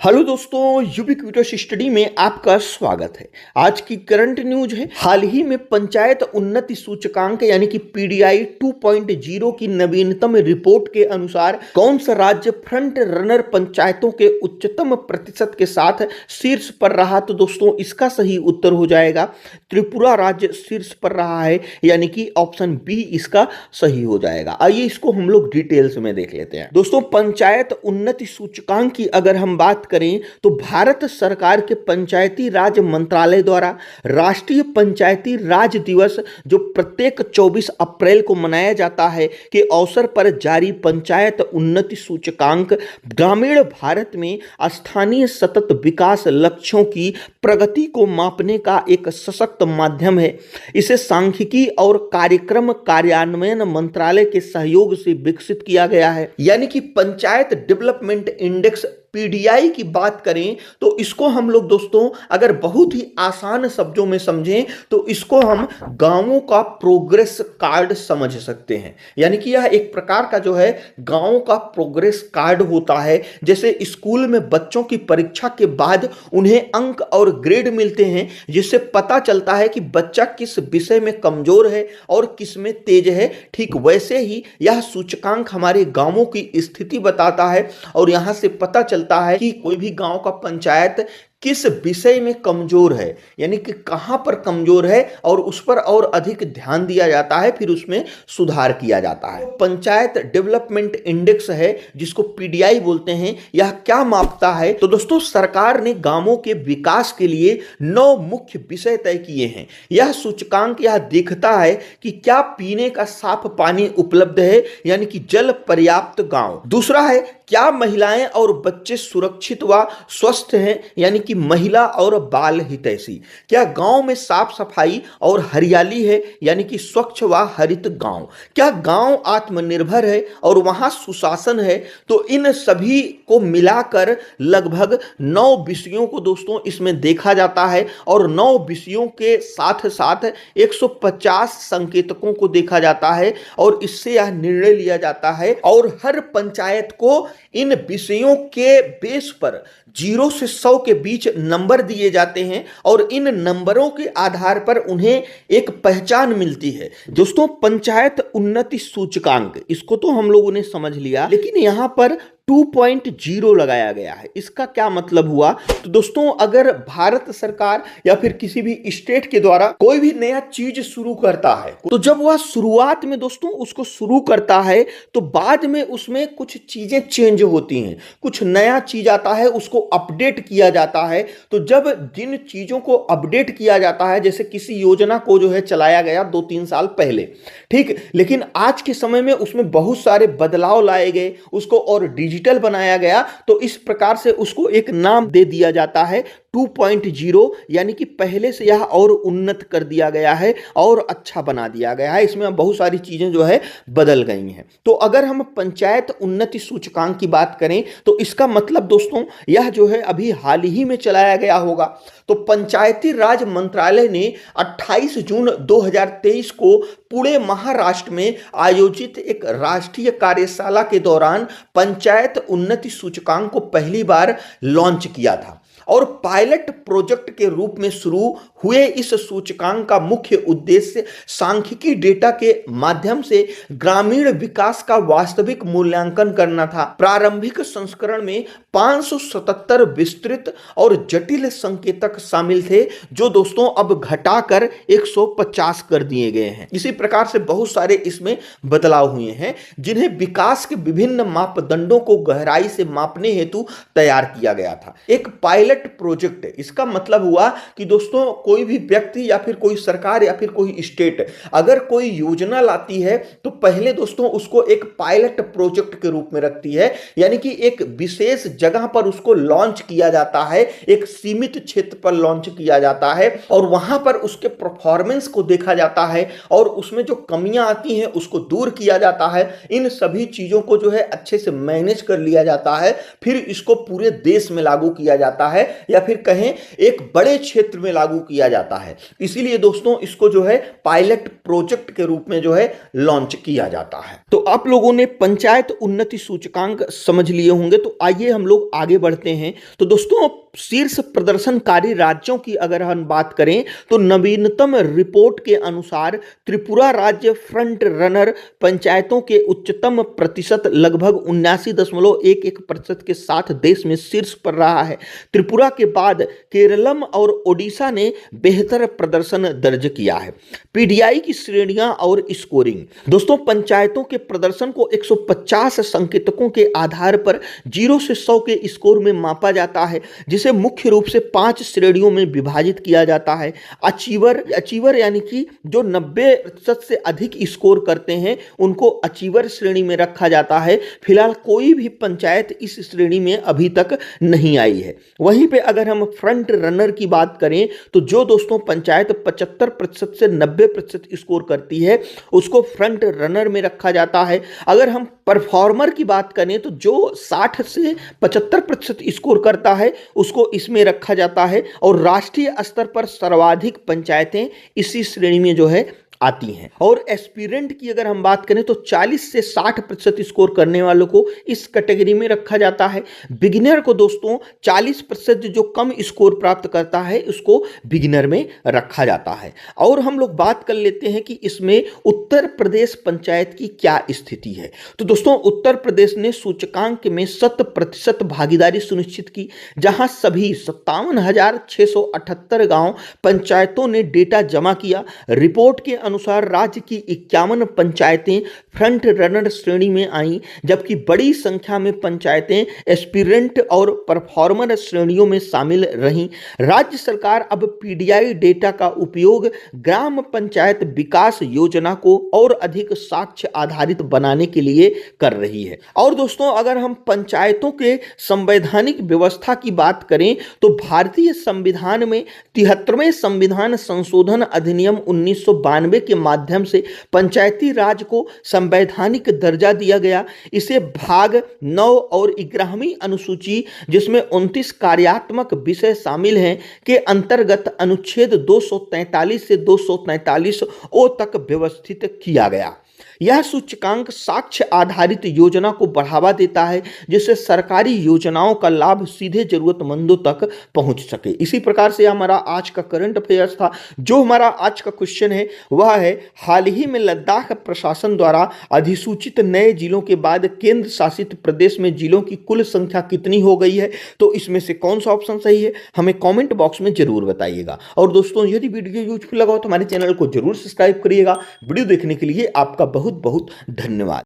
Hello दोस्तों, ubiquitous study में आपका स्वागत है। आज की करंट न्यूज है। हाल ही में पंचायत उन्नति सूचकांक यानी कि पीडीआई 2.0 की नवीनतम रिपोर्ट के अनुसार कौन सा राज्य फ्रंट रनर पंचायतों के उच्चतम प्रतिशत के साथ शीर्ष पर रहा? तो दोस्तों इसका सही उत्तर हो जाएगा त्रिपुरा राज्य शीर्ष पर रहा है, यानी कि ऑप्शन बी इसका सही हो जाएगा। आइए इसको हम लोग डिटेल्स में देख लेते हैं। दोस्तों पंचायत उन्नति सूचकांक की अगर हम बात करें तो भारत सरकार के पंचायती राज मंत्रालय द्वारा राष्ट्रीय पंचायती राज दिवस जो प्रत्येक 24 अप्रैल को मनाया जाता है के अवसर पर जारी पंचायत उन्नति सूचकांक ग्रामीण भारत में स्थानीय सतत विकास लक्ष्यों की प्रगति को मापने का एक सशक्त माध्यम है। इसे सांख्यिकी और कार्यक्रम कार्यान्वयन मंत्रालय के सहयोग से विकसित किया गया है। यानी कि पंचायत डेवलपमेंट इंडेक्स पीडीआई की बात करें तो इसको हम लोग दोस्तों अगर बहुत ही आसान शब्दों में समझें तो इसको हम गांवों का प्रोग्रेस कार्ड समझ सकते हैं। यानी कि यह एक प्रकार का जो है गांवों का प्रोग्रेस कार्ड होता है। जैसे स्कूल में बच्चों की परीक्षा के बाद उन्हें अंक और ग्रेड मिलते हैं, जिससे पता चलता है कि बच्चा किस विषय में कमजोर है और किस में तेज है। ठीक वैसे ही यह सूचकांक हमारे गांवों की स्थिति बताता है और यहां से पता चलता है कि कोई भी गांव का पंचायत किस विषय में कमजोर है, यानी कि कहां पर कमजोर है और उस पर और अधिक ध्यान दिया जाता है, फिर उसमें सुधार किया जाता है। पंचायत डेवलपमेंट इंडेक्स है जिसको पीडीआई बोलते हैं। यह क्या मापता है? तो दोस्तों सरकार ने गांवों के विकास के लिए 9 मुख्य विषय तय किए हैं। यह सूचकांक यह देखता है कि क्या पीने का साफ पानी उपलब्ध है, यानी कि जल पर्याप्त गांव। दूसरा है क्या महिलाएं और बच्चे सुरक्षित व स्वस्थ हैं, यानी कि महिला और बाल हितैषी। क्या गांव में साफ सफाई और हरियाली है, यानी कि स्वच्छ व हरित गांव। क्या गांव आत्मनिर्भर है और वहां सुशासन है। तो इन सभी को मिलाकर लगभग 9 विषयों को दोस्तों इसमें देखा जाता है और 9 विषयों के साथ साथ 150 संकेतकों को देखा जाता है और इससे यह निर्णय लिया जाता है और हर पंचायत को इन विषयों के बेस पर 0 से 100 के बीच नंबर दिए जाते हैं और इन नंबरों के आधार पर उन्हें एक पहचान मिलती है। दोस्तों पंचायत उन्नति सूचकांक इसको तो हम लोगों ने समझ लिया, लेकिन यहां पर 2.0 लगाया गया है। इसका क्या मतलब हुआ? तो दोस्तों अगर भारत सरकार या फिर किसी भी स्टेट के द्वारा कोई भी नया चीज शुरू करता है तो जब वह शुरुआत में दोस्तों उसको शुरू करता है तो बाद में उसमें कुछ चीजें चेंज होती हैं, कुछ नया चीज आता है, उसको अपडेट किया जाता है। तो जब जिन चीजों को अपडेट किया जाता है, जैसे किसी योजना को जो है चलाया गया 2-3 साल पहले, ठीक, लेकिन आज के समय में उसमें बहुत सारे बदलाव लाए गए, उसको और डिजिटल बनाया गया, तो इस प्रकार से उसको एक नाम दे दिया जाता है 2.0, यानी कि पहले से यह और उन्नत कर दिया गया है और अच्छा बना दिया गया है। इसमें बहुत सारी चीजें जो है बदल गई हैं। तो अगर हम पंचायत उन्नति सूचकांक की बात करें तो इसका मतलब दोस्तों यह जो है अभी हाल ही में चलाया गया होगा। तो पंचायती राज मंत्रालय ने 28 जून 2023 को पुणे महाराष्ट्र में आयोजित एक राष्ट्रीय कार्यशाला के दौरान पंचायत उन्नति सूचकांक को पहली बार लॉन्च किया था और पायलट प्रोजेक्ट के रूप में शुरू हुए इस सूचकांक का मुख्य उद्देश्य सांख्यिकी डेटा के माध्यम से ग्रामीण विकास का वास्तविक मूल्यांकन करना था। प्रारंभिक संस्करण में 577 विस्तृत और जटिल संकेतक शामिल थे, जो दोस्तों अब घटाकर 150 कर दिए गए हैं। इसी प्रकार से बहुत सारे इसमें बदलाव हुए हैं जिन्हें विकास के विभिन्न मापदंडों को गहराई से मापने हेतु तैयार किया गया था। एक पायलट प्रोजेक्ट, इसका मतलब हुआ कि दोस्तों कोई भी व्यक्ति या फिर कोई सरकार या फिर कोई स्टेट अगर कोई योजना लाती है तो पहले दोस्तों उसको एक पायलट प्रोजेक्ट के रूप में रखती है, यानी कि एक विशेष जगह पर उसको लॉन्च किया जाता है, एक सीमित क्षेत्र पर लॉन्च किया जाता है और वहां पर उसके परफॉर्मेंस को देखा जाता है और उसमें जो कमियां आती हैं उसको दूर किया जाता है। इन सभी चीजों को जो है अच्छे से मैनेज कर लिया जाता है, फिर इसको पूरे देश में लागू किया जाता है है या फिर कहें एक बड़े क्षेत्र में लागू किया जाता है। इसीलिए दोस्तों इसको जो है पायलट प्रोजेक्ट के रूप में जो है लॉन्च किया जाता है। तो आप लोगों ने पंचायत उन्नति सूचकांक समझ लिए होंगे, तो आइए हम लोग आगे बढ़ते हैं। तो दोस्तों शीर्ष प्रदर्शनकारी राज्यों की अगर हम बात करें तो नवीनतम रिपोर्ट के अनुसार त्रिपुरा राज्य फ्रंट रनर, पंचायतों के उच्चतम प्रतिशत लगभग 79.11% के साथ देश में शीर्ष पर रहा है। त्रिपुरा के बाद केरलम और ओडिशा ने बेहतर प्रदर्शन दर्ज किया है। पीडीआई की श्रेणियां और स्कोरिंग। दोस्तों पंचायतों के प्रदर्शन को 150 संकेतकों के आधार पर 0 से 100 के स्कोर में मापा जाता है, जिसे मुख्य रूप से 5 श्रेणियों में विभाजित किया जाता है। अचीवर यानी कि जो 90% से अधिक स्कोर करते हैं उनको अचीवर श्रेणी में रखा जाता है। फिलहाल कोई भी पंचायत इस श्रेणी में अभी तक नहीं आई है। वहीं पे अगर हम फ्रंट रनर की बात करें तो जो दोस्तों पंचायत 75% से 90% स्कोर करती है उसको फ्रंट रनर में रखा जाता है। अगर हम परफॉर्मर की बात करें तो जो 60 से 75% स्कोर करता है उसको इसमें रखा जाता है, और राष्ट्रीय स्तर पर सर्वाधिक पंचायतें इसी श्रेणी में जो है आती हैं। और एस्पिरेंट की अगर हम बात करें तो 40 से 60% स्कोर करने वालों को इस कैटेगरी में रखा जाता है। बिगिनर को दोस्तों 40% जो कम स्कोर प्राप्त करता है उसको बिगिनर में रखा जाता है। और हम लोग बात कर लेते हैं कि इसमें उत्तर प्रदेश पंचायत की क्या स्थिति है। तो दोस्तों उत्तर प्रदेश ने सूचकांक में 100% भागीदारी सुनिश्चित की, जहां सभी 57,678 गांव पंचायतों ने डेटा जमा किया। रिपोर्ट के अनुसार राज्य की 51 पंचायतें फ्रंट रनर श्रेणी में आईं, जबकि बड़ी संख्या में पंचायतें एस्पिरेंट और परफॉर्मर श्रेणियों में शामिल रहीं। राज्य सरकार अब पीडीआई डेटा का उपयोग ग्राम पंचायत विकास योजना को और अधिक साक्ष्य आधारित बनाने के लिए कर रही है। और दोस्तों अगर हम पंचायतों के संवैधानिक व्यवस्था की बात करें तो भारतीय संविधान में 73वें संविधान संशोधन अधिनियम 1992 के माध्यम से पंचायती राज को संवैधानिक दर्जा दिया गया। इसे भाग 9 और 11वीं अनुसूची, जिसमें 29 कार्यात्मक विषय शामिल हैं, के अंतर्गत अनुच्छेद 243 से 243 ओ तक व्यवस्थित किया गया। यह सूचकांक साक्ष्य आधारित योजना को बढ़ावा देता है, जिससे सरकारी योजनाओं का लाभ सीधे जरूरतमंदों तक पहुंच सके। इसी प्रकार से हमारा आज का करंट अफेयर्स था। जो हमारा आज का क्वेश्चन है वह है, हाल ही में लद्दाख प्रशासन द्वारा अधिसूचित नए जिलों के बाद केंद्र शासित प्रदेश में जिलों की कुल संख्या कितनी हो गई है? तो इसमें से कौन सा ऑप्शन सही है हमें कॉमेंट बॉक्स में जरूर बताइएगा। और दोस्तों यदि वीडियो यूजफुल लगा हो तो हमारे चैनल को जरूर सब्सक्राइब करिएगा। वीडियो देखने के लिए आपका बहुत बहुत धन्यवाद।